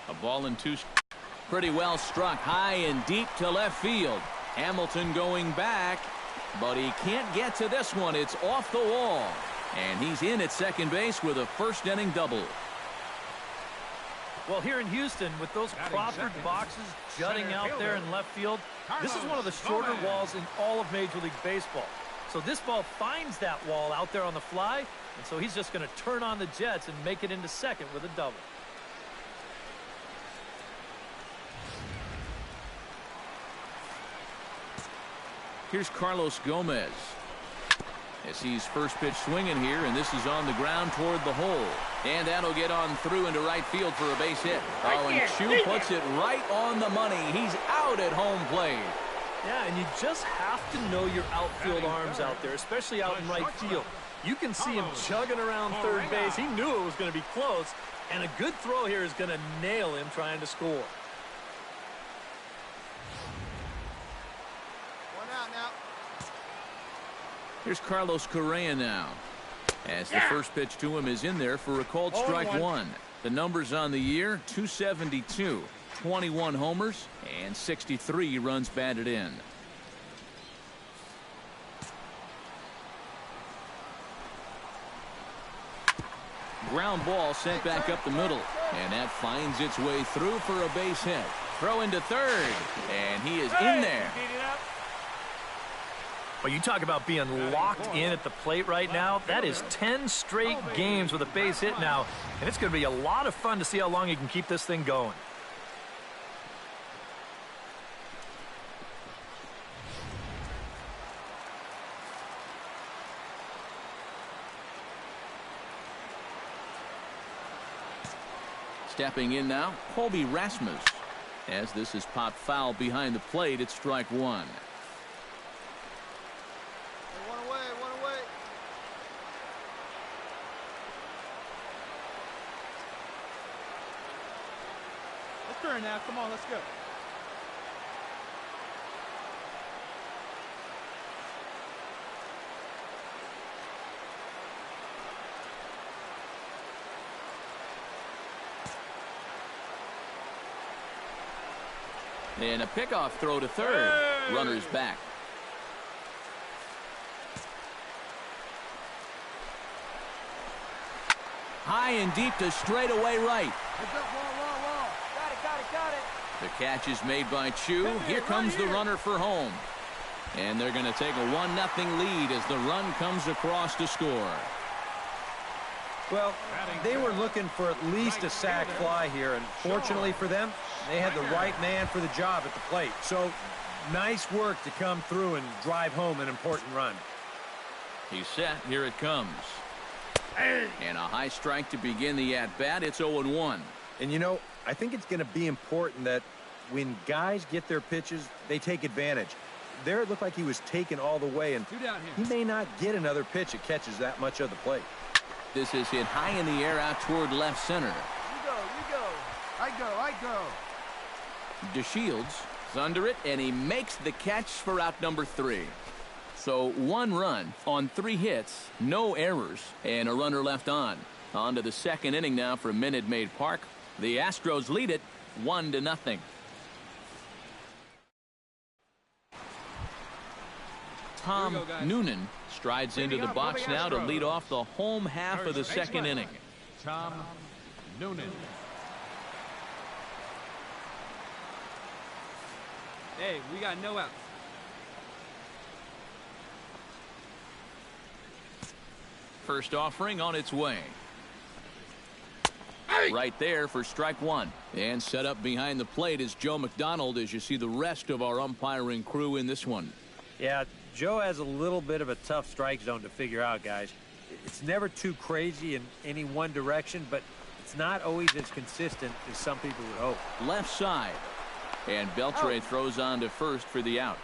A ball in two. Pretty well struck high and deep to left field. Hamilton going back, but he can't get to this one. It's off the wall. And he's in at second base with a first inning double. Well, here in Houston, with those Crawford boxes jutting out there in left field, this is one of the shorter walls in all of Major League Baseball. So this ball finds that wall out there on the fly, and so he's just going to turn on the jets and make it into second with a double. Here's Carlos Gomez. As he's first pitch swinging here, and this is on the ground toward the hole. And that'll get on through into right field for a base hit. Oh, and Chu puts it right on the money. He's out at home plate. Yeah, and you just have to know your outfield arms out there, especially out in right field. You can see him chugging around third base. He knew it was going to be close, and a good throw here is going to nail him trying to score. Here's Carlos Correa now. As the first pitch to him is in there for a called strike one. The numbers on the year, 272, 21 homers, and 63 runs batted in. Ground ball sent back up the middle, and that finds its way through for a base hit. Throw into third, and he is in there. Well, you talk about being locked in at the plate right now. That is 10 straight games with a base hit now, and it's going to be a lot of fun to see how long he can keep this thing going. Stepping in now, Colby Rasmus. As this is popped foul behind the plate, it's strike one. Now, come on, let's go. And a pickoff throw to third. Hey! Runner's back. High and deep to straightaway right. The catch is made by Chu. Here comes the runner for home. And they're going to take a 1-0 lead as the run comes across to score. Well, they were looking for at least a sac fly here, and fortunately for them, they had the right man for the job at the plate. So, nice work to come through and drive home an important run. He's set. Here it comes. And a high strike to begin the at-bat. It's 0-1. And, you know, I think it's going to be important that when guys get their pitches, they take advantage. There it looked like he was taken all the way, and he may not get another pitch that catches that much of the plate. This is hit high in the air out toward left center. You go. I go. DeShields is under it, and he makes the catch for out number 3. So 1 run on 3 hits, no errors, and a runner left on. On to the second inning now for Minute Maid Park. The Astros lead it 1-0. Tom Noonan strides into the box now to lead off the home half of the second inning. Tom Noonan. Hey, we got no outs. First offering on its way. Right there for strike one. And set up behind the plate is Joe McDonald as you see the rest of our umpiring crew in this one. Yeah, Joe has a little bit of a tough strike zone to figure out, guys. It's never too crazy in any one direction, but it's not always as consistent as some people would hope. Left side. And Beltre throws on to first for the out.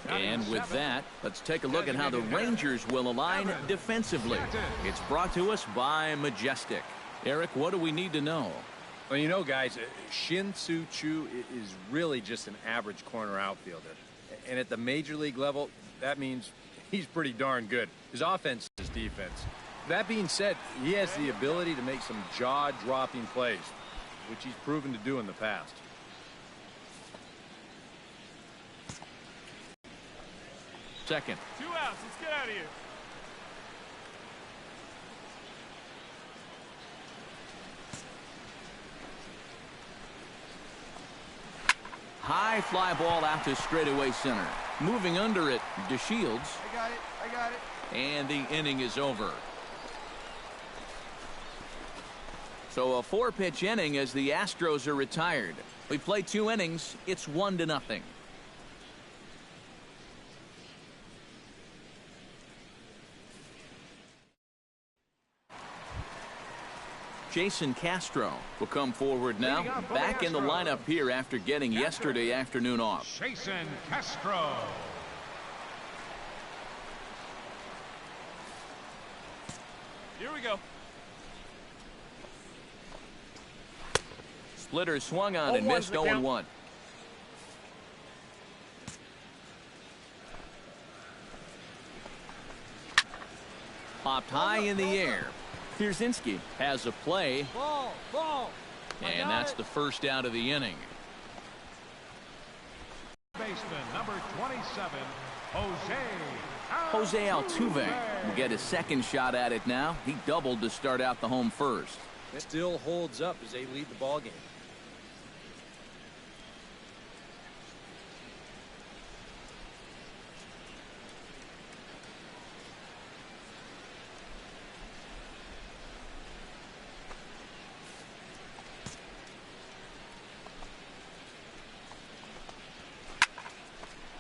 And with that, let's take a look at how the Rangers will align defensively. It's brought to us by Majestic. Eric, what do we need to know? Well, you know, guys, Shin-Soo Choo is really just an average corner outfielder. And at the major league level, that means he's pretty darn good. His offense is defense. That being said, he has the ability to make some jaw-dropping plays. which he's proven to do in the past. Second. 2 outs. Let's get out of here. High fly ball out to straightaway center. Moving under it, DeShields. I got it. I got it. And the inning is over. So a 4-pitch inning as the Astros are retired. We play 2 innings. It's 1-0. Jason Castro will come forward now. Back in the lineup here after getting yesterday afternoon off. Jason Castro. Here we go. Splitter swung on and missed 0-1. Popped high in the air. Pierzynski has a play. Ball. And that's the first out of the inning. Baseman number 27, Jose Altuve will get his second shot at it now. He doubled to start out the home first. It still holds up as they lead the ball game.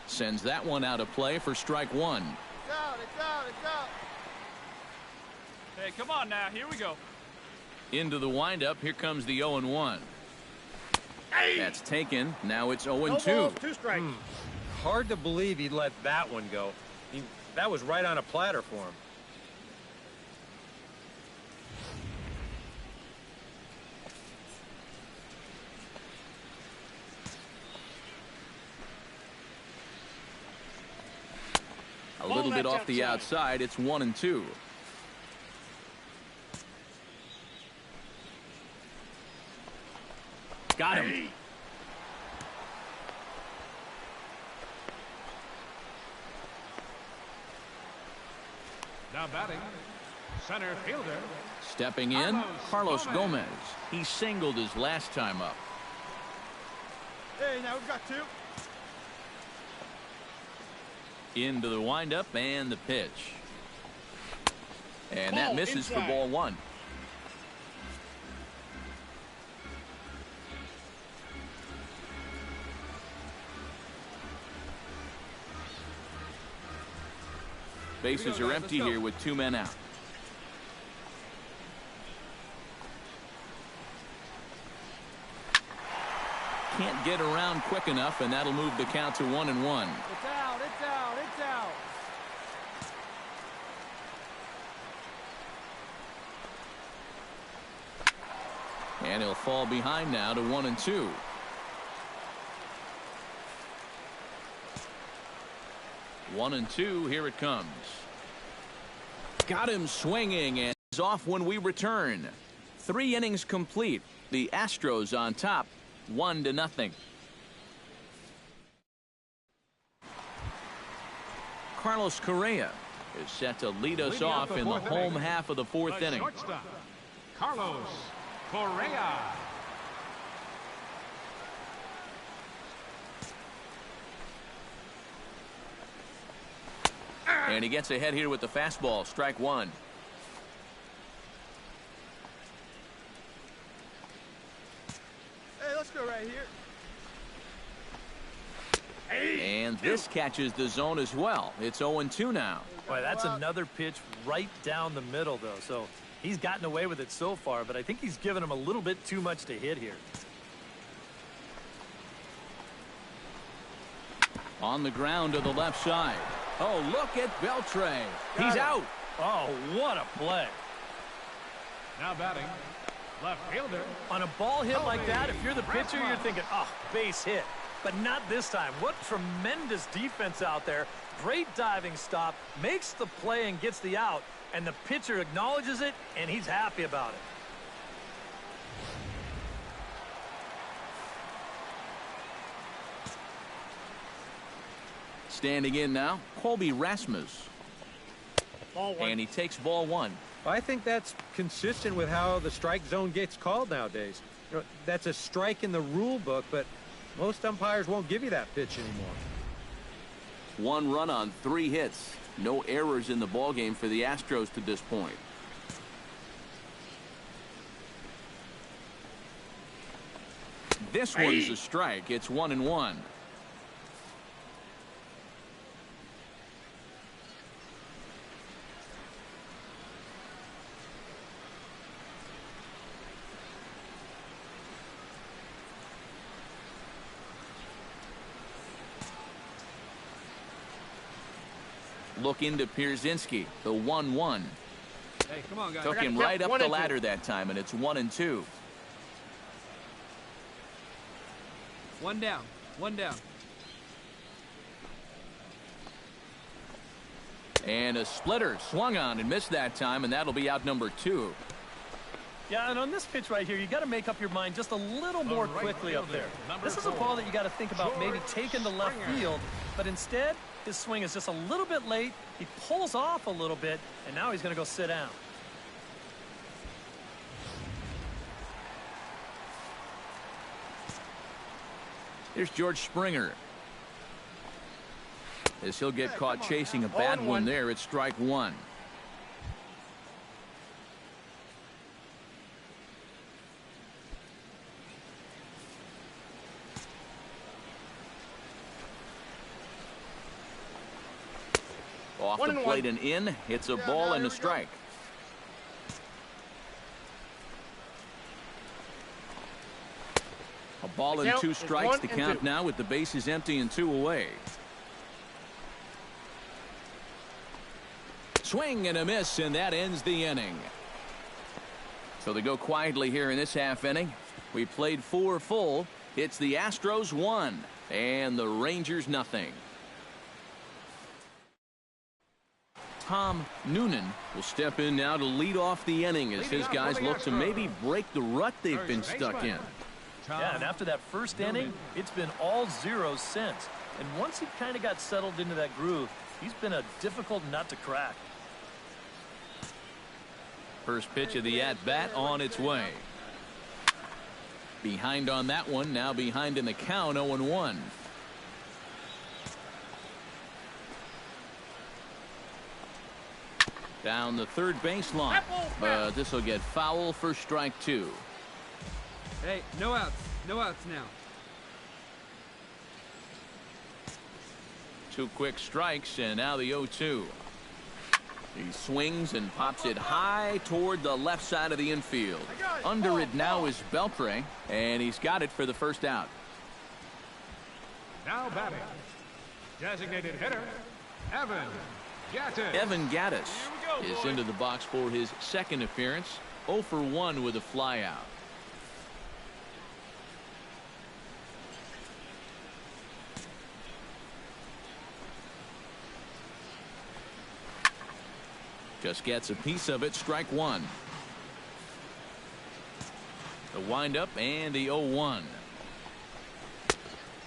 Sends that one out of play for strike 1. It's out. Hey, come on now. Here we go. Into the windup. Here comes the 0-1. That's taken. Now it's 0-2. 2 strikes. Hard to believe he'd let that one go. That was right on a platter for him. A little bit off the outside. It's 1-2. Got him. Now batting, center fielder. Stepping in, Carlos Gomez. He singled his last time up. Hey, now we've got 2. Into the windup and the pitch. And that misses for ball 1. Bases are empty here with 2 men out. Can't get around quick enough, and that'll move the count to 1-1. It's out. And he'll fall behind now to 1-2. One and two, here it comes. Got him swinging, and he's off when we return. 3 innings complete. The Astros on top, 1-0. Carlos Correa is set to lead us off in the home half of the 4th inning. Carlos Correa. And he gets ahead here with the fastball. Strike 1. Hey, let's go right here. And this catches the zone as well. It's 0-2 now. Boy, that's another pitch right down the middle, though. So he's gotten away with it so far, but I think he's given him a little bit too much to hit here. On the ground to the left side. Oh, look at Beltre. He's out. Oh, what a play. Now batting, left fielder. On a ball hit like that, if you're the pitcher, you're thinking, oh, base hit. But not this time. What tremendous defense out there. Great diving stop, makes the play and gets the out, and the pitcher acknowledges it, and he's happy about it. Standing in now, Colby Rasmus. And he takes ball one. I think that's consistent with how the strike zone gets called nowadays. You know, that's a strike in the rule book, but most umpires won't give you that pitch anymore. 1 run on 3 hits. No errors in the ballgame for the Astros to this point. This one's a strike. It's 1-1. Look into Pierzynski, the 1-1. Hey, come on, guys. Took him right up the ladder that time, and it's 1-2. 1 down. 1 down. And a splitter swung on and missed that time, and that'll be out number 2. Yeah, and on this pitch right here, you got to make up your mind just a little more quickly up there. This is a ball that you got to think about maybe taking to left field, but instead, his swing is just a little bit late. He pulls off a little bit, and now he's going to go sit down. Here's George Springer. As he'll get caught chasing a bad one there, it's strike 1. Off the plate and in. It's a ball and a strike. A ball and 2 strikes to count now with the bases empty and 2 away. Swing and a miss, and that ends the inning. So they go quietly here in this half inning. We played 4 full. It's the Astros 1 and the Rangers nothing. Tom Noonan will step in now to lead off the inning as his guys look to maybe break the rut they've been stuck in. Yeah, and after that first inning, it's been all zeros since. And once he kind of got settled into that groove, he's been a difficult nut to crack. First pitch of the at-bat on its way. Behind on that one, now behind in the count, 0-1. Down the third baseline, but this will get foul for strike 2. Hey, no outs. No outs now. 2 quick strikes, and now the 0-2. He swings and pops it high toward the left side of the infield. Under it now is Beltre, and he's got it for the first out. Now batting, designated hitter, Evan Gattis. Evan Gattis is into the box for his second appearance. 0 for 1 with a flyout. Just gets a piece of it. Strike 1. The windup and the 0-1.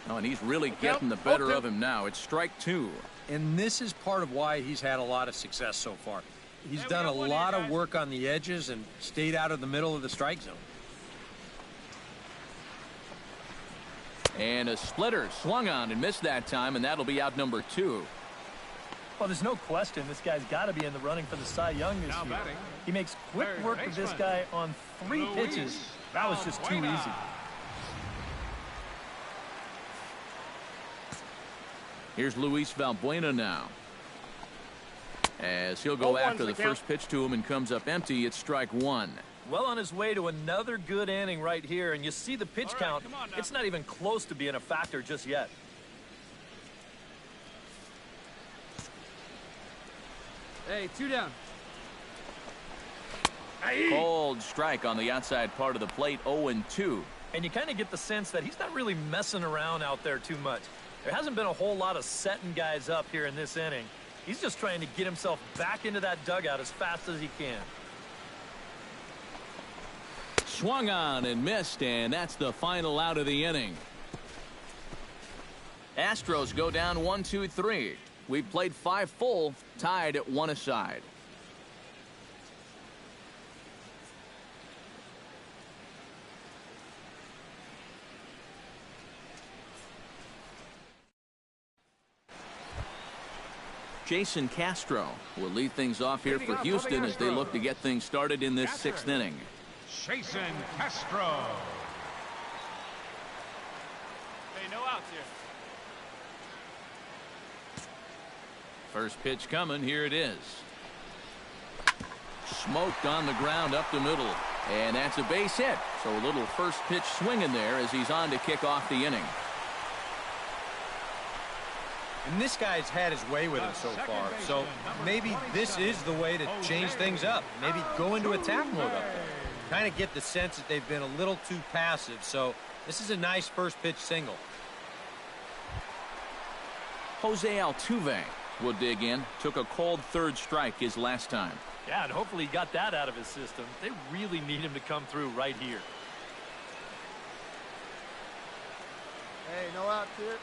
Oh, and he's really getting the better of him now. It's strike 2. And this is part of why he's had a lot of success so far. He's done a lot of work on the edges and stayed out of the middle of the strike zone. And a splitter swung on and missed that time, and that'll be out number 2. Well, there's no question this guy's got to be in the running for the Cy Young this year. He makes quick work of this guy on 3 pitches. That was just too easy. Here's Luis Valbuena now. As he'll go after the first pitch to him and comes up empty, it's strike 1. Well on his way to another good inning right here, and you see the pitch count. It's not even close to being a factor just yet. Hey, 2 down. Cold strike on the outside part of the plate, 0-2. And you kind of get the sense that he's not really messing around out there too much. There hasn't been a whole lot of setting guys up here in this inning. He's just trying to get himself back into that dugout as fast as he can. Swung on and missed, and that's the final out of the inning. Astros go down 1-2-3. We've played 5 full, tied at 1 aside. Jason Castro will lead things off here for Houston as they look to get things started in this 6th inning. Jason Castro. Hey, no outs here. First pitch coming. Here it is. Smoked on the ground up the middle. And that's a base hit. So a little first pitch swing in there as he's on to kick off the inning. And this guy's had his way with him so far. So maybe this is the way to change things up. Maybe go into attack mode up there. Kind of get the sense that they've been a little too passive. So this is a nice first pitch single. Jose Altuve will dig in. Took a called 3rd strike his last time. Yeah, and hopefully he got that out of his system. They really need him to come through right here. Hey, no outs here.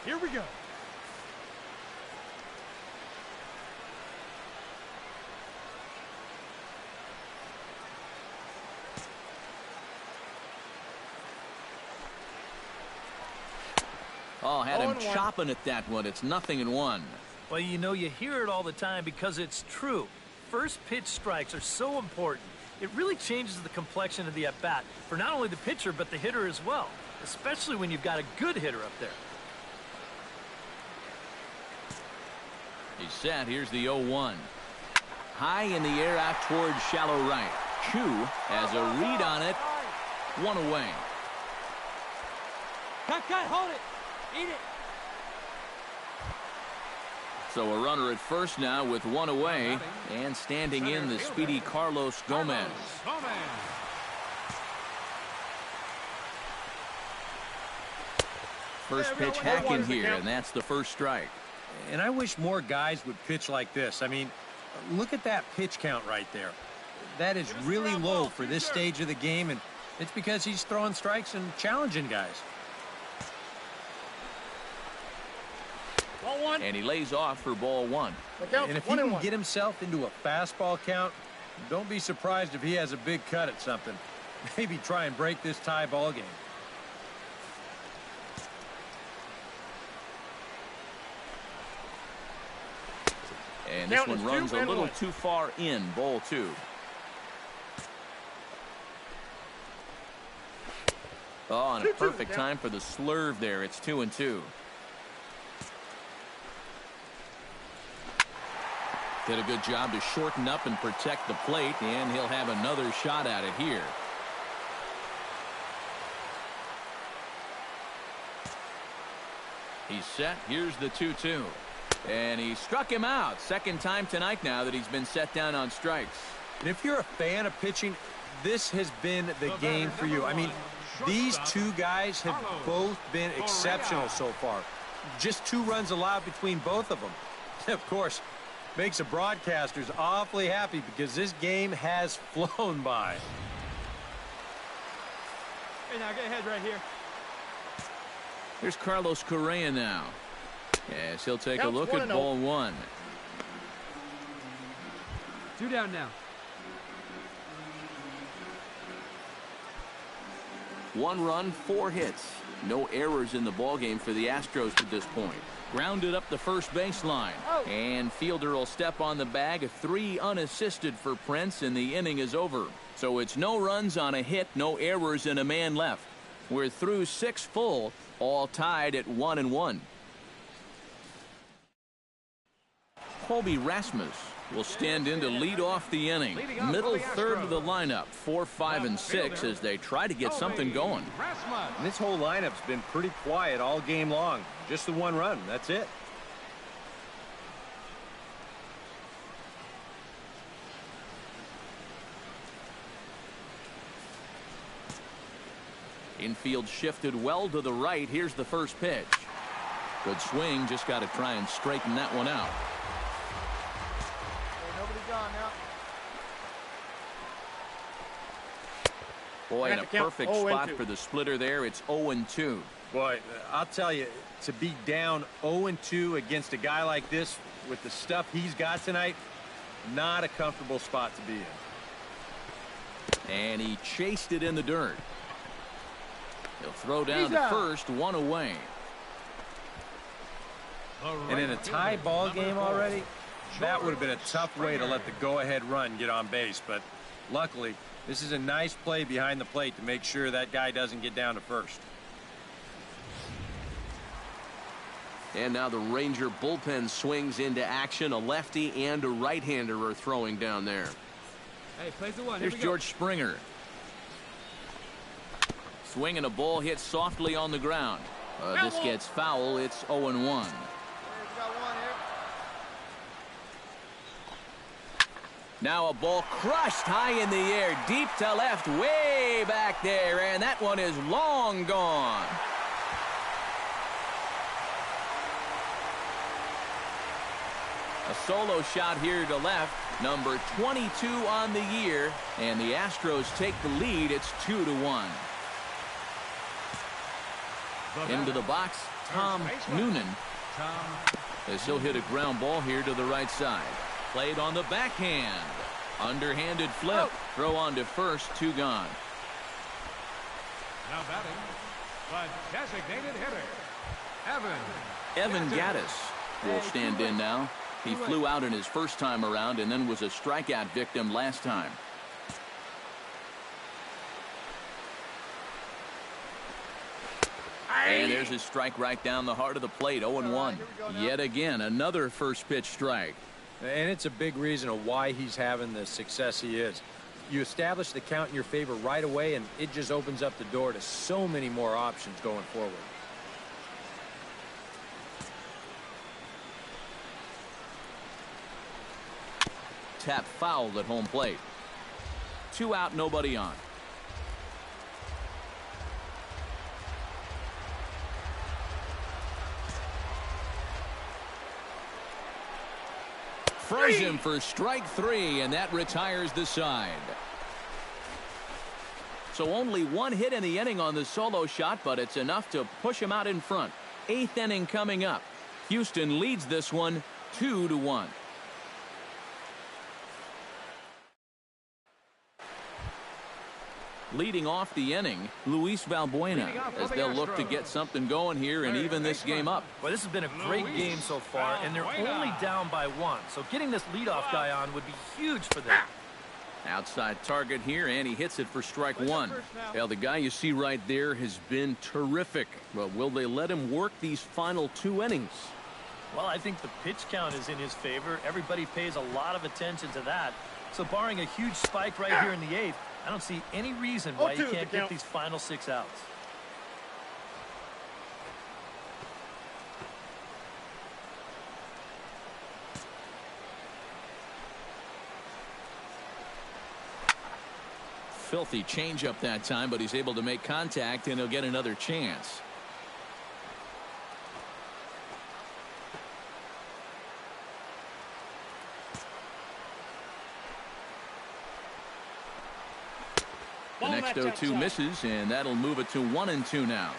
Here we go. Oh, had him chopping at that one. It's 0-1. Well, you know, you hear it all the time because it's true. First pitch strikes are so important. It really changes the complexion of the at-bat for not only the pitcher but the hitter as well, especially when you've got a good hitter up there. He's set. Here's the 0-1. High in the air out towards shallow right. Chu has a read on it. 1 away. Cut, hold it. Eat it. So a runner at first now with 1 away. And standing in the speedy Carlos Gomez. First pitch hacking here, and that's the first strike. And I wish more guys would pitch like this. I mean, look at that pitch count right there. That is really low for this stage of the game, and it's because he's throwing strikes and challenging guys. Ball 1. And he lays off for ball 1. And if he can get himself into a fastball count, don't be surprised if he has a big cut at something. Maybe try and break this tie ball game. And this one runs a little too far in, ball 2. Oh, and a perfect time for the slurve there. It's 2-2. Did a good job to shorten up and protect the plate, and he'll have another shot at it here. He's set. Here's the 2-2. And he struck him out. Second time tonight now that he's been set down on strikes. And if you're a fan of pitching, this has been the game for you. I mean, these two guys have both been exceptional so far. Just 2 runs allowed between both of them. Of course, makes the broadcasters awfully happy because this game has flown by. Hey, now get ahead right here. Here's Carlos Correa now. Yes, he'll take a look at ball 1. 2 down now. 1 run, 4 hits. No errors in the ballgame for the Astros to this point. Grounded up the first baseline. And fielder will step on the bag. A 3 unassisted for Prince, and the inning is over. So it's no runs on a hit, no errors, and a man left. We're through 6 full, all tied at 1-1. Colby Rasmus will stand in to lead off the inning. Middle third of the lineup, 4, 5, and 6 as they try to get something going. And this whole lineup's been pretty quiet all game long. Just the 1 run. That's it. Infield shifted well to the right. Here's the first pitch. Good swing. Just got to try and straighten that one out. Hey, nobody gone now. Boy, in a perfect spot for the splitter there. It's 0-2. Boy, I'll tell you, to be down 0-2 against a guy like this with the stuff he's got tonight, not a comfortable spot to be in. And he chased it in the dirt. He'll throw down the first, one away. And in a tie ball game already, that would have been a tough way to let the go-ahead run get on base. But luckily, this is a nice play behind the plate to make sure that guy doesn't get down to first. And now the Ranger bullpen swings into action. A lefty and a right-hander are throwing down there. Hey, plays the one. Here's George Springer. Swinging a ball hit softly on the ground. This gets foul. It's 0-1. Now a ball crushed high in the air, deep to left, way back there, and that one is long gone. A solo shot here to left, number 22 on the year, and the Astros take the lead. It's 2-1. Into the box, Tom Noonan, as he'll hit a ground ball here to the right side. Played on the backhand. Underhanded flip. Throw on to first, 2 gone. Now batting, the designated hitter, Evan Gattis will stand in now. He flew out in his first time around and then was a strikeout victim last time. And there's his strike right down the heart of the plate, 0-1. Yet again, another first pitch strike. And it's a big reason of why he's having the success he is. You establish the count in your favor right away, and it just opens up the door to so many more options going forward. Tap fouled at home plate. 2 out, nobody on. Throws him for strike 3, and that retires the side. So only 1 hit in the inning on the solo shot, but it's enough to push him out in front. 8th inning coming up. Houston leads this one 2-1. Leading off the inning, Luis Valbuena, as they'll look to get something going here and even this game up. Well, this has been a great game so far, and they're only down by 1. So getting this leadoff guy on would be huge for them. Outside target here, and he hits it for strike 1. Well, the guy you see right there has been terrific. But will they let him work these final 2 innings? Well, I think the pitch count is in his favor. Everybody pays a lot of attention to that. So barring a huge spike right here in the 8th, I don't see any reason why he can't get these final 6 outs. Filthy changeup that time, but he's able to make contact, and he'll get another chance. The next 0-2 misses, and that'll move it to 1-2 now.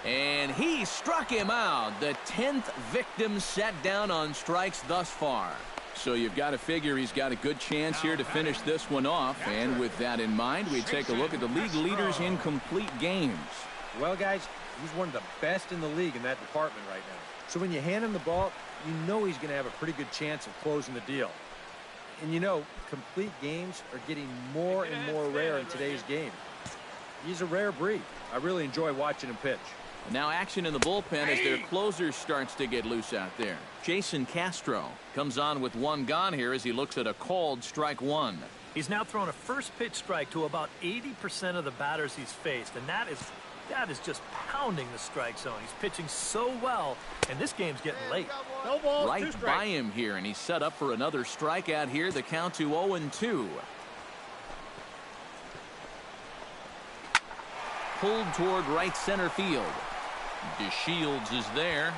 And he struck him out. The 10th victim set down on strikes thus far. So you've got to figure he's got a good chance here to finish this one off. And with that in mind, we take a look at the league leaders in complete games. Well, guys, he's one of the best in the league in that department right now. So when you hand him the ball, you know he's going to have a pretty good chance of closing the deal. And you know, complete games are getting more and more rare in today's game. He's a rare breed. I really enjoy watching him pitch. Now action in the bullpen as their closer starts to get loose out there. Jason Castro comes on with 1 gone here as he looks at a called strike 1. He's now thrown a first pitch strike to about 80% of the batters he's faced, and that is just pounding the strike zone. He's pitching so well, and this game's getting late. No balls, Right by him here, and he's set up for another strikeout here. The count to 0-2. Pulled toward right center field. DeShields is there.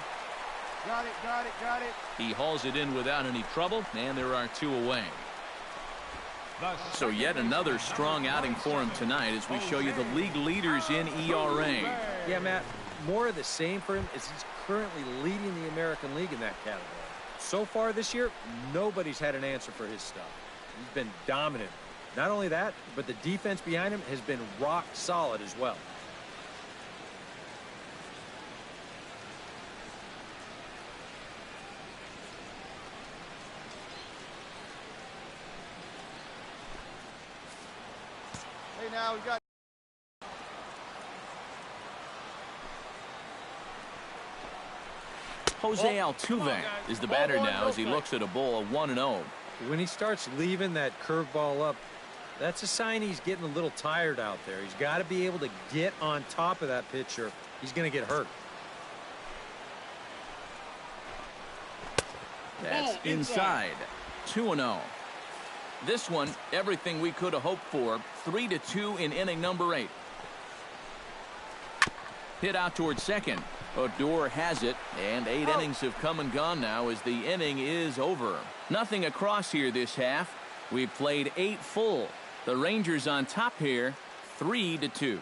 Got it. He hauls it in without any trouble, and there are 2 away. So yet another strong outing for him tonight as we show you the league leaders in ERA. Yeah, Matt, more of the same for him as he's currently leading the American League in that category. So far this year, nobody's had an answer for his stuff. He's been dominant. Not only that, but the defense behind him has been rock solid as well. Hey, now we got. Jose Altuve is the batter now as he looks at a ball of 1-0. When he starts leaving that curveball up, that's a sign he's getting a little tired out there. He's got to be able to get on top of that pitcher. He's going to get hurt. That's inside. 2-0. This one, everything we could have hoped for. 3-2 in inning number 8. Hit out towards second. Odor has it, and 8 innings have come and gone now as the inning is over. Nothing across here this half. We've played 8 full. The Rangers on top here, 3-2.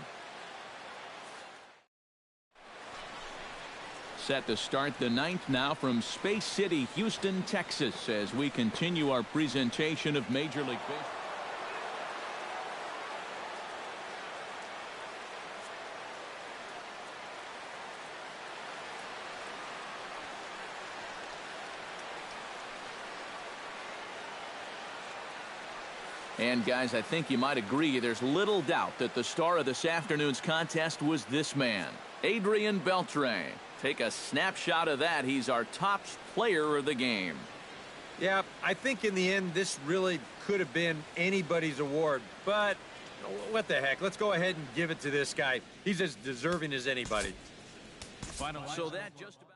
Set to start the 9th now from Space City, Houston, Texas, as we continue our presentation of Major League Baseball. And guys, I think you might agree there's little doubt that the star of this afternoon's contest was this man, Adrian Beltre. Take a snapshot of that. He's our top player of the game. Yeah, I think in the end this really could have been anybody's award, but what the heck, let's go ahead and give it to this guy. He's as deserving as anybody. So that just about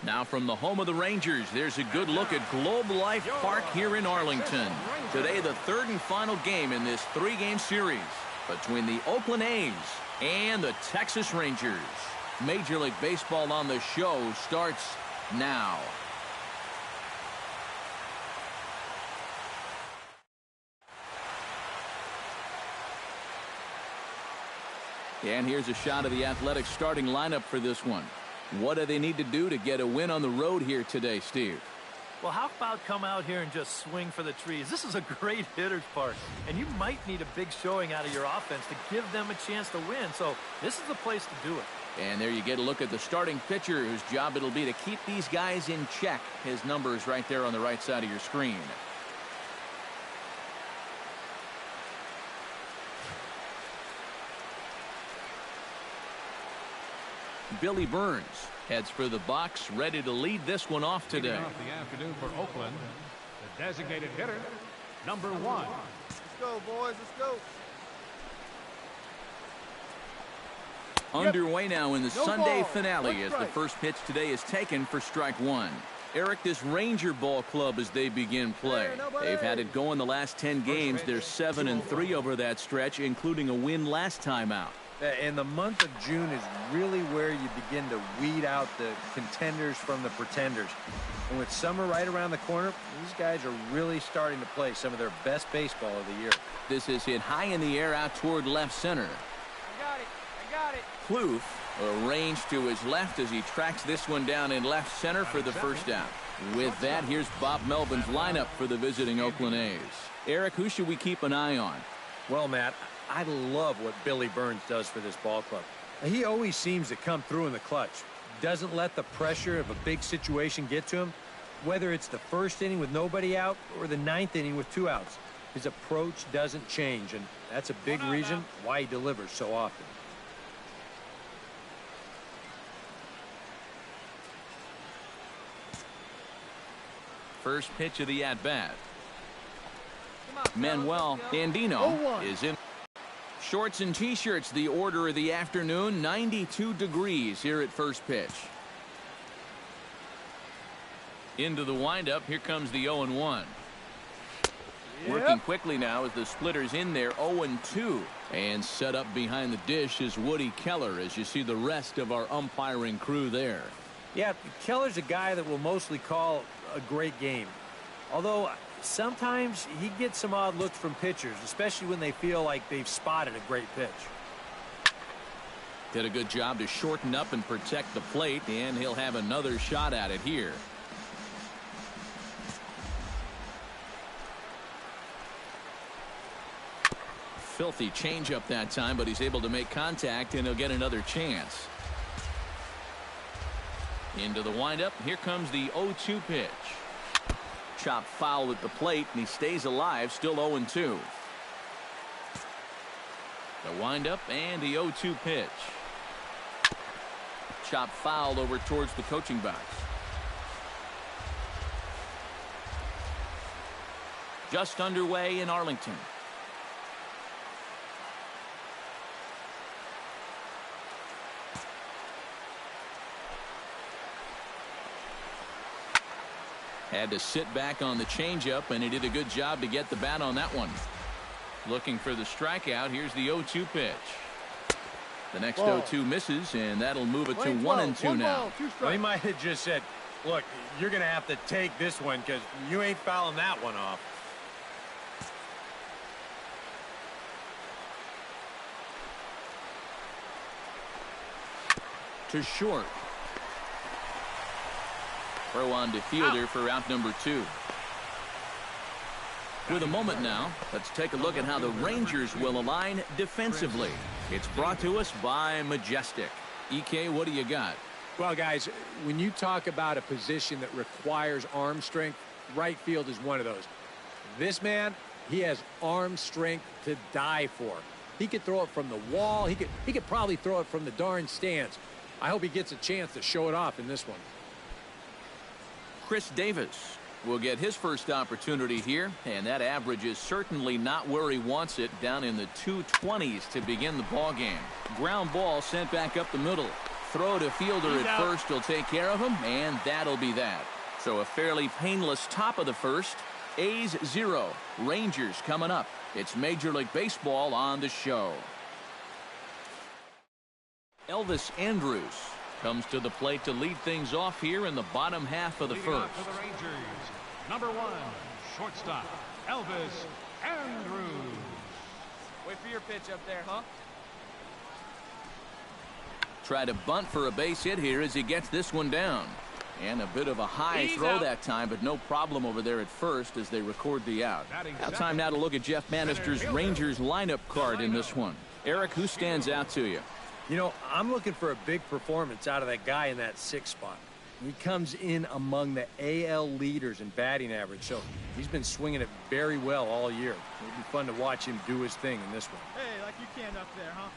Now from the home of the Rangers, there's a good look at Globe Life Park here in Arlington. Today, the third and final game in this three-game series between the Oakland A's and the Texas Rangers. Major League Baseball on the show starts now. And here's a shot of the Athletics starting lineup for this one. What do they need to do to get a win on the road here today, Steve? Well, how about come out here and just swing for the trees? This is a great hitter's park, and you might need a big showing out of your offense to give them a chance to win. So this is the place to do it. And there you get a look at the starting pitcher whose job it'll be to keep these guys in check. His number is right there on the right side of your screen. Billy Burns heads for the box, ready to lead this one off today. Off the afternoon for Oakland, the designated hitter, number 1. Let's go, boys. Let's go. Underway now in the Sunday finale as the first pitch today is taken for strike one. Eric, this Ranger ball club as they begin play. They've had it going the last 10 games. They're 7-3 over that stretch, including a win last time out. And the month of June is really where you begin to weed out the contenders from the pretenders. And with summer right around the corner, these guys are really starting to play some of their best baseball of the year. This is hit high in the air out toward left center. I got it. I got it. Plouffe arranged to his left as he tracks this one down in left center for the first out. With that, here's Bob Melvin's lineup for the visiting Oakland A's. Eric, who should we keep an eye on? Well, Matt, I love what Billy Burns does for this ball club. He always seems to come through in the clutch. Doesn't let the pressure of a big situation get to him. Whether it's the first inning with nobody out or the ninth inning with 2 outs, his approach doesn't change, and that's a big reason why he delivers so often. First pitch of the at-bat. Manuel Andino is in. Shorts and T-shirts, the order of the afternoon. 92 degrees here at first pitch. Into the windup. Here comes the 0-1. Working quickly now as the splitter's in there. 0-2. And set up behind the dish is Woody Keller as you see the rest of our umpiring crew there. Yeah, Keller's a guy that will mostly call a great game. Although sometimes he gets some odd looks from pitchers, especially when they feel like they've spotted a great pitch. Did a good job to shorten up and protect the plate, and he'll have another shot at it here. Filthy changeup that time, but he's able to make contact, and he'll get another chance. Into the windup. Here comes the 0-2 pitch. Chop foul at the plate, and he stays alive, still 0-2. The windup and the 0-2 pitch. Chop foul over towards the coaching box. Just underway in Arlington. Had to sit back on the changeup, and he did a good job to get the bat on that one. Looking for the strikeout. Here's the 0-2 pitch. The next 0-2 misses, and that'll move it to 1-2 now. Well, he might have just said, look, you're going to have to take this one because you ain't fouling that one off. To short. Throw on to fielder for out number 2. With a moment now, let's take a look at how the Rangers will align defensively. It's brought to us by Majestic. EK, what do you got? Well, guys, when you talk about a position that requires arm strength, right field is one of those. This man, he has arm strength to die for. He could throw it from the wall. He could probably throw it from the darn stands. I hope he gets a chance to show it off in this one. Chris Davis will get his first opportunity here, and that average is certainly not where he wants it, down in the 220s to begin the ball game. Ground ball sent back up the middle. throw to fielder at first will take care of him, and that'll be that. So a fairly painless top of the first. A's 0, Rangers coming up. It's Major League Baseball on the show. Elvis Andrus comes to the plate to lead things off here in the bottom half of the first. For the Rangers, number 1, shortstop, Elvis Andrus. Wait for your pitch up there, huh? Try to bunt for a base hit here as he gets this one down. And a bit of a high throw that time, but no problem over there at first as they record the out. Now time now to look at Jeff Bannister's Rangers lineup card in this one. Eric, who stands out to you? You know, I'm looking for a big performance out of that guy in that 6th spot. He comes in among the AL leaders in batting average, so he's been swinging it very well all year. It'll be fun to watch him do his thing in this one. Hey, like you can up there, huh?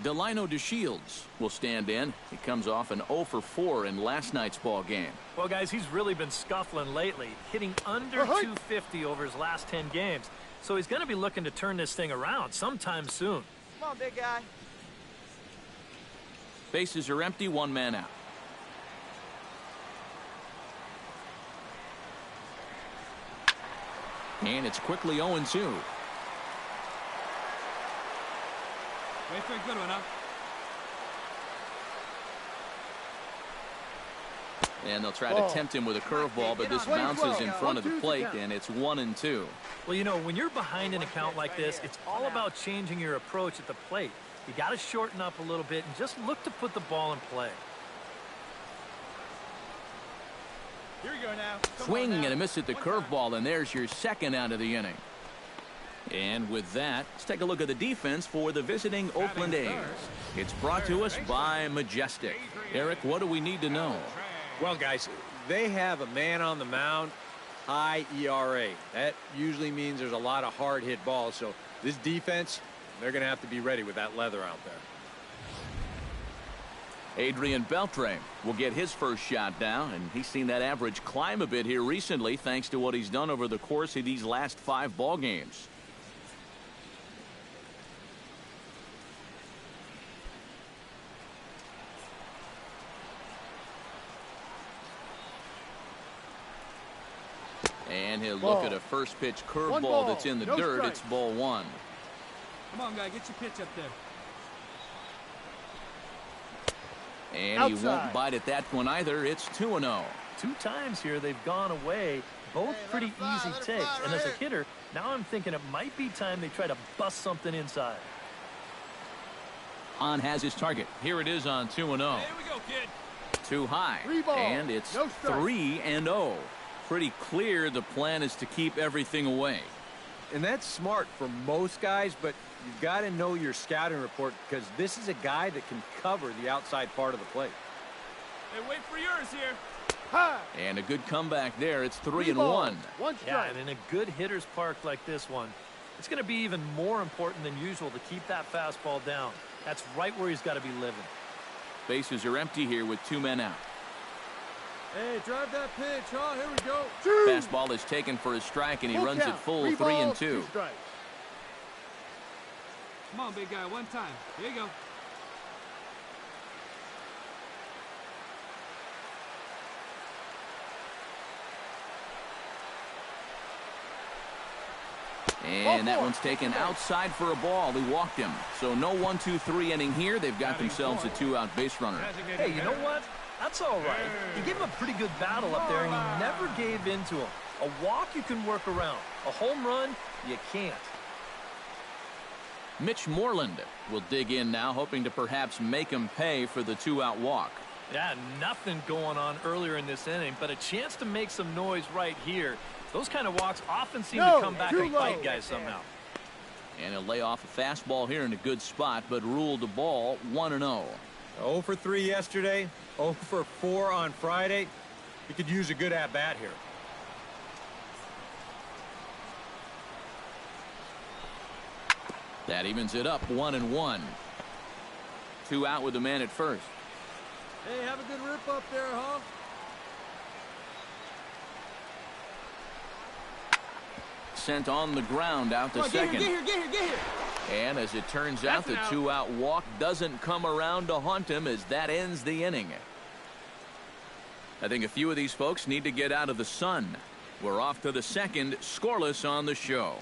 Delino DeShields will stand in. He comes off an 0 for 4 in last night's ball game. Well, guys, he's really been scuffling lately, hitting under 250 over his last 10 games. So he's going to be looking to turn this thing around sometime soon. Come on, big guy. Bases are empty, 1 man out. And it's quickly 0-2. Wait for a good one, huh? And they'll try to tempt him with a curveball, but this bounces in front of the plate, and it's 1-2. Well, you know, when you're behind an account like this, it's all about changing your approach at the plate. You got to shorten up a little bit and just look to put the ball in play. Here we go now. Swing and a miss at the curveball, and there's your second out of the inning. And with that, let's take a look at the defense for the visiting Oakland A's. It's brought to us by Majestic. Eric, what do we need to know? Well, guys, they have a man on the mound, high ERA. That usually means there's a lot of hard hit balls. So this defense, they're going to have to be ready with that leather out there. Adrian Beltre will get his first shot down, and he's seen that average climb a bit here recently thanks to what he's done over the course of these last 5 ball games. And he'll look at a first pitch curveball that's in the dirt. It's ball 1. Come on, guy, get your pitch up there. And he won't bite at that one either. It's 2-0. 2 times here they've gone away. Both pretty easy takes. And as a hitter, now I'm thinking it might be time they try to bust something inside. Hahn has his target. Here it is on 2-0. Here we go, kid. Too high. And it's 3-0. Pretty clear the plan is to keep everything away. And that's smart for most guys, but you've got to know your scouting report because this is a guy that can cover the outside part of the plate. Hey, wait for yours here. And a good comeback there. It's 3-1. Yeah, and in a good hitter's park like this one, it's going to be even more important than usual to keep that fastball down. That's right where he's got to be living. Bases are empty here with 2 men out. Hey, drive that pitch, huh? Here we go. Fastball is taken for a strike, and he runs it full 3-2. Come on, big guy, one time. Here you go. And that one's taken outside for a ball. He walked him. So no 1-2-3 inning here. They've got themselves a 2-out base runner. Hey, you know what? That's all right. You gave him a pretty good battle up there, and he never gave in to him. A walk you can work around. A home run, you can't. Mitch Moreland will dig in now, hoping to perhaps make him pay for the 2-out walk. Yeah, nothing going on earlier in this inning, but a chance to make some noise right here. Those kind of walks often seem to come back and bite guys somehow. And he'll lay off a fastball here in a good spot, but ruled the ball 1-0. 0 for 3 yesterday, 0 for 4 on Friday. He could use a good at-bat here. That evens it up 1-1. 2 out with the man at first. Hey, have a good rip up there, huh? Sent on the ground out to second. Get here. And as it turns out, the two-out walk doesn't come around to haunt him as that ends the inning. I think a few of these folks need to get out of the sun. We're off to the second, scoreless on the show.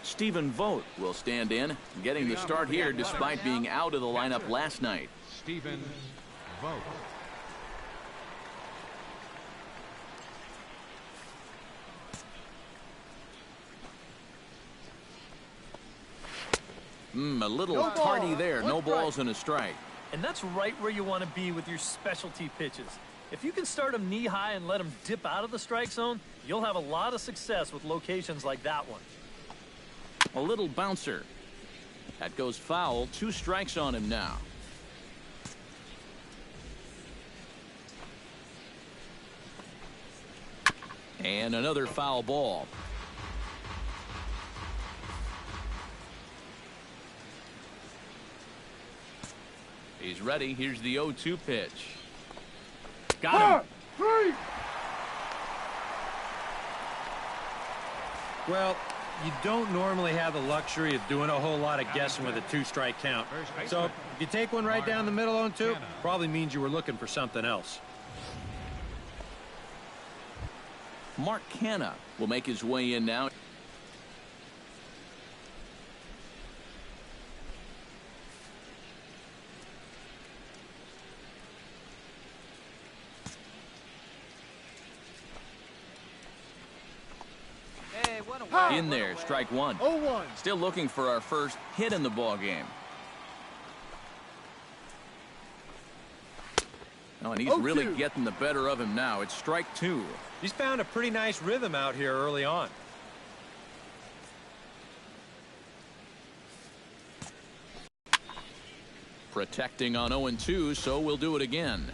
Stephen Vogt will stand in, getting the start here despite being out of the lineup last night. Stephen Vogt. A little tardy there. No balls and a strike. And that's right where you want to be with your specialty pitches. If you can start them knee high and let them dip out of the strike zone, you'll have a lot of success with locations like that one. A little bouncer. That goes foul. 2 strikes on him now. And another foul ball. He's ready. Here's the 0-2 pitch. Got him. Well, you don't normally have the luxury of doing a whole lot of guessing with a 2-strike count. So if you take one right down the middle on 2, probably means you were looking for something else. Mark Canha will make his way in now. In there, strike 1. 0-1. Still looking for our first hit in the ball game. Oh, and he's really getting the better of him now. It's strike 2. He's found a pretty nice rhythm out here early on. Protecting on 0-2, so we'll do it again.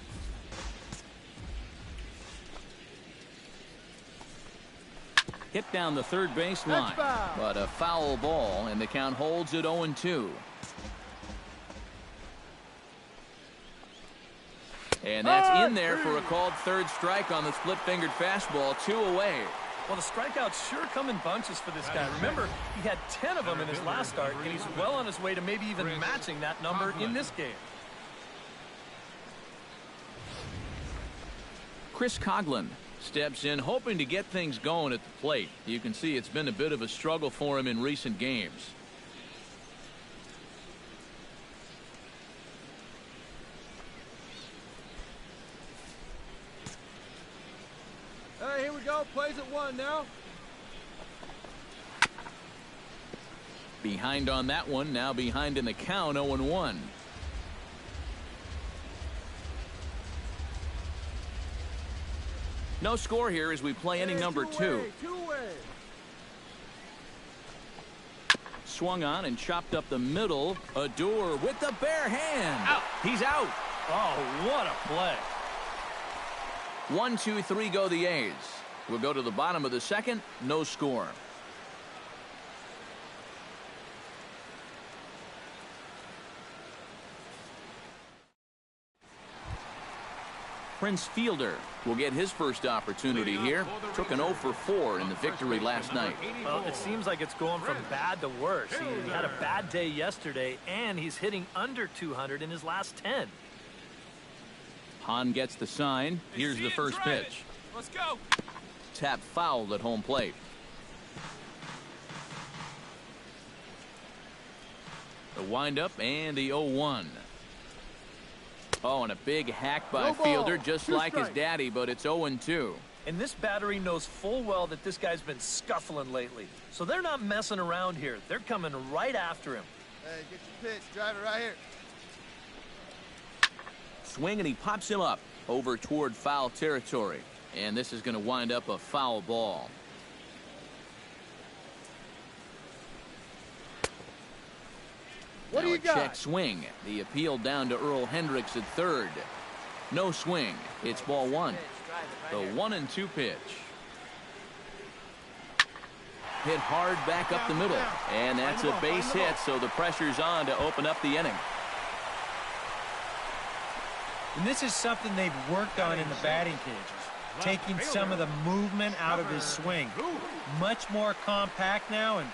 Hit down the third base line, but a foul ball, and the count holds at 0-2. And that's in there for a called third strike on the split-fingered fastball. 2 away. Well, the strikeouts sure come in bunches for this guy. Remember, he had 10 of them in his last start, and he's well on his way to maybe even matching that number in this game. Chris Coghlan steps in, hoping to get things going at the plate. You can see it's been a bit of a struggle for him in recent games. Hey, here we go. Plays at 1 now. Behind on that one, now behind in the count, 0-1. No score here as we play inning number 2. Swung on and chopped up the middle. Odor with the bare hand. Out. He's out. Oh, what a play. 1, 2, 3 go the A's. We'll go to the bottom of the second. No score. Prince Fielder will get his first opportunity here. Took an 0 for 4 in the victory last night. Well, it seems like it's going from bad to worse. He had a bad day yesterday, and he's hitting under 200 in his last 10. Hahn gets the sign. Here's the first pitch. Let's go. Tap fouled at home plate. The windup and the 0-1. Oh, and a big hack by Fielder, just like his daddy, but it's 0-2. And this battery knows full well that this guy's been scuffling lately. So they're not messing around here. They're coming right after him. Hey, get your pitch. Drive it right here. Swing, and he pops him up over toward foul territory. And this is going to wind up a foul ball. What do you got? Check swing. The appeal down to Earl Hendricks at third. No swing. It's ball 1. The 1-2 pitch. Hit hard back up the middle. And that's a base hit, so the pressure's on to open up the inning. And this is something they've worked on in the batting cages, taking some of the movement out of his swing. Much more compact now, and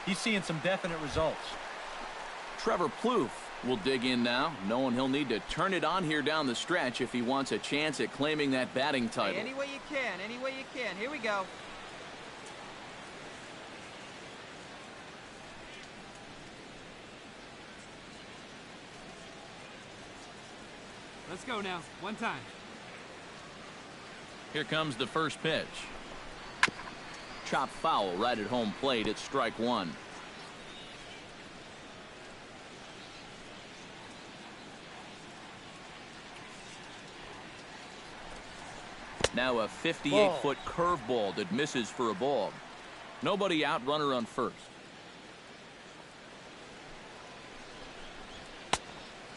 he's seeing some definite results. Trevor Plouffe will dig in now, knowing he'll need to turn it on here down the stretch if he wants a chance at claiming that batting title. Hey, any way you can, any way you can. Here we go. Let's go now. One time. Here comes the first pitch. Chopped foul right at home plate. It's strike one. Now a 58-foot curveball that misses for a ball. Nobody out, runner on first.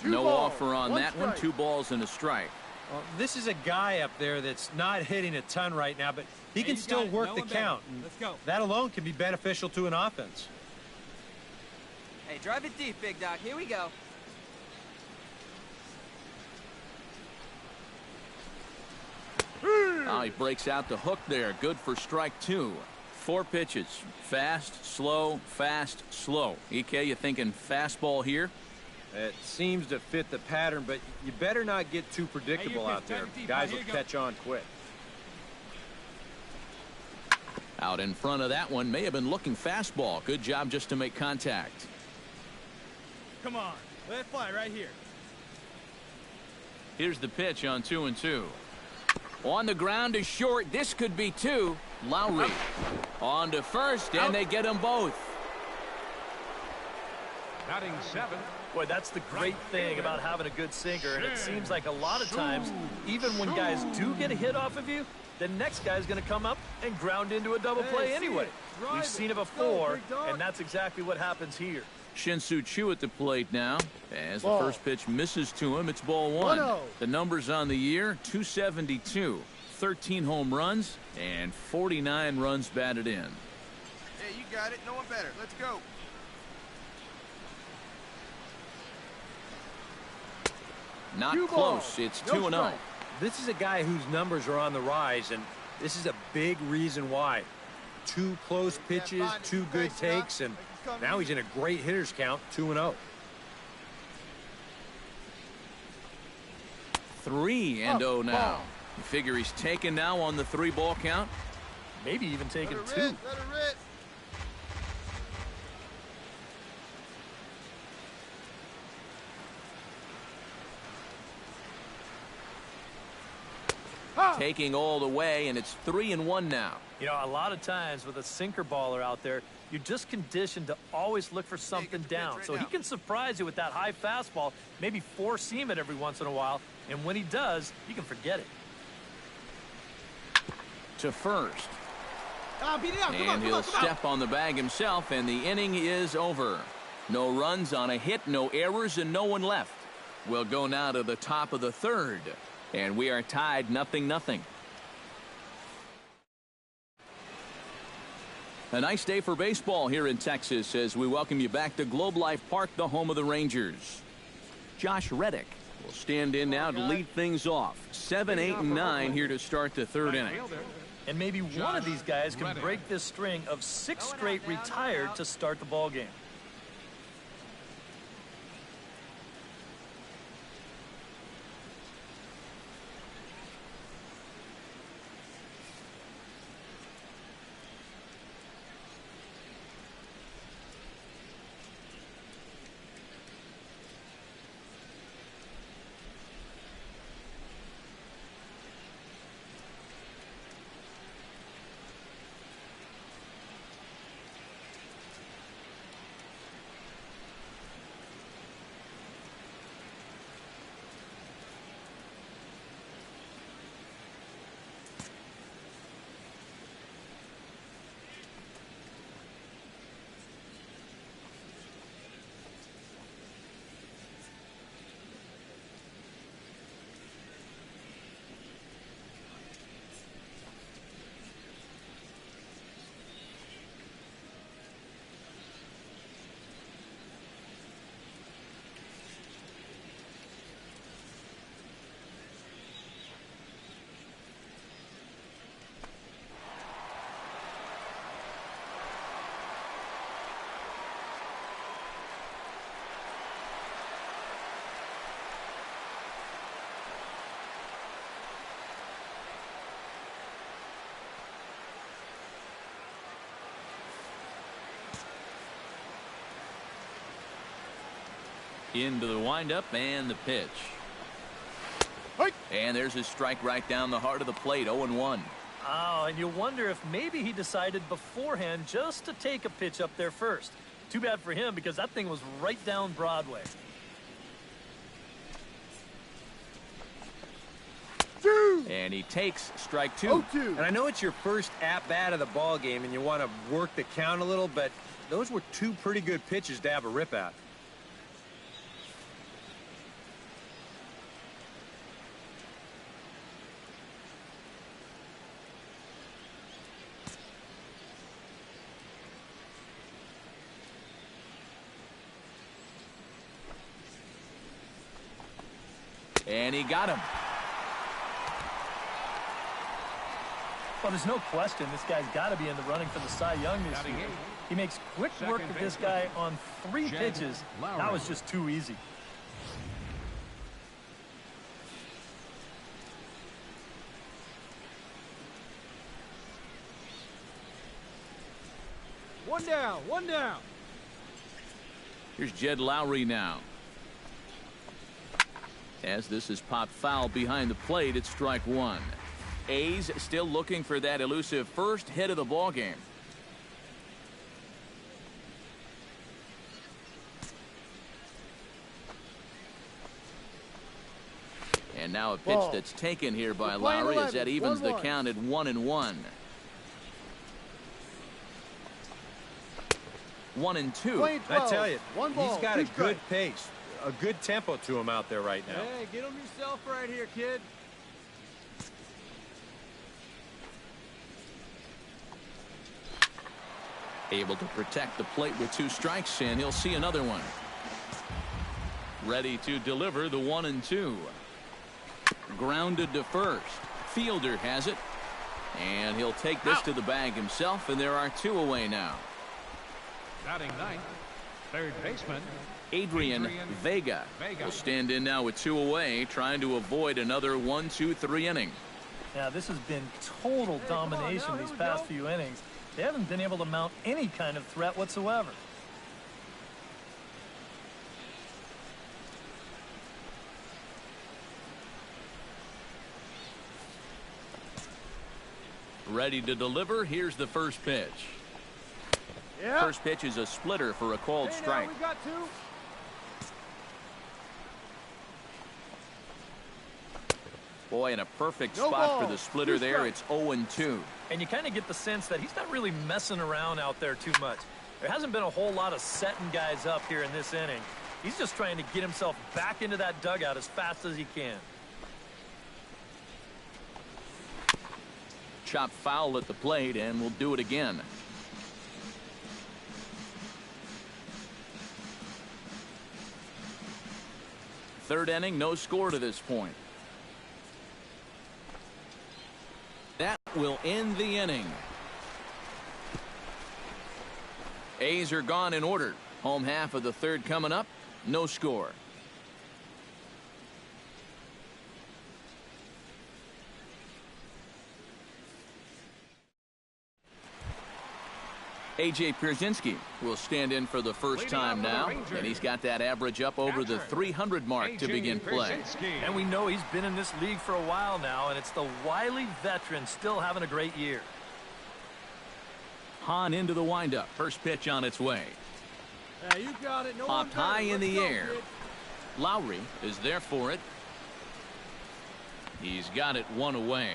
No offer on that one. 2 balls and a strike. Well, this is a guy up there that's not hitting a ton right now, but he can still work the count. Let's go. That alone can be beneficial to an offense. Hey, drive it deep, Big Doc. Here we go. Oh, he breaks out the hook there. Good for strike 2. 4 pitches. Fast, slow, fast, slow. EK, you thinking fastball here? It seems to fit the pattern, but you better not get too predictable out there. Guys will catch on quick. Out in front of that one. May have been looking fastball. Good job just to make contact. Come on. Let it fly right here. Here's the pitch on 2-2. On the ground is short. This could be 2. Lowry on to first, and they get them both. Batting 7. Boy, that's the great thing about having a good sinker, and it seems like a lot of times, even when guys do get a hit off of you, the next guy's going to come up and ground into a double play anyway. We've seen it before, and that's exactly what happens here. Shin-Soo Choo at the plate now. As the first pitch misses to him, it's ball 1. The numbers on the year, 272. 13 home runs and 49 runs batted in. Hey, you got it. No one better. Let's go. Not close. It's 2-0. This is a guy whose numbers are on the rise, and this is a big reason why. 2 close pitches, 2 good takes, and now he's in a great hitter's count, 2-0. 3-0 now. You figure he's taken now on the 3-ball count? Maybe even taking 2. Let it rip. Taking all the way, and it's 3-1 now. You know, a lot of times with a sinker baller out there, you're just conditioned to always look for something down. So he can surprise you with that high fastball, maybe 4-seam it every once in a while, and when he does, you can forget it. To first. And he'll step on the bag himself, and the inning is over. No runs on a hit, no errors, and no one left. We'll go now to the top of the 3rd. And we are tied 0-0. A nice day for baseball here in Texas as we welcome you back to Globe Life Park, the home of the Rangers. Josh Reddick will stand in now to lead things off. 7, 8, and 9 here to start the 3rd inning. And maybe one of these guys can break this string of 6 straight retired to start the ball game. Into the windup and the pitch. And there's his strike right down the heart of the plate, 0-1. Oh, and you wonder if maybe he decided beforehand just to take a pitch up there first. Too bad for him because that thing was right down Broadway. And he takes strike two. And I know it's your first at-bat of the ball game and you want to work the count a little, but those were two pretty good pitches to have a rip at. And he got him. Well, there's no question this guy's got to be in the running for the Cy Young this year. He makes quick work of this guy on 3 pitches. That was just too easy. One down. Here's Jed Lowry now. As this is popped foul behind the plate, it's strike one. A's still looking for that elusive first hit of the ball game. And now a pitch that's taken here by Lowry as that evens the count at 1-1. 1-2. I tell you, he's got a good pace, a good tempo to him out there right now. Hey, get him yourself right here, kid. Able to protect the plate with 2 strikes, and he'll see another one. Ready to deliver the 1-2. Grounded to first. Fielder has it. And he'll take this to the bag himself, and there are 2 away now. Batting ninth, third baseman Adrian Vega will stand in now with 2 away, trying to avoid another 1-2-3 inning. Yeah, this has been total domination these past few innings. They haven't been able to mount any kind of threat whatsoever. Ready to deliver. Here's the first pitch. First pitch is a splitter for a called strike. We got 2. Boy, in a perfect spot for the splitter there. It's 0-2. And you kind of get the sense that he's not really messing around out there too much. There hasn't been a whole lot of setting guys up here in this inning. He's just trying to get himself back into that dugout as fast as he can. Chop foul at the plate, and we'll do it again. Third inning, no score to this point. That will end the inning. A's are gone in order. Home half of the third coming up. No score. A.J. Pierzynski will stand in for the first time now, and he's got that average up over the 300 mark to begin play. And we know he's been in this league for a while now, and it's the wily veteran still having a great year. Hahn into the windup. First pitch on its way. Hey, you got it. No Popped high in the air. Lowry is there for it. He's got it 1 away.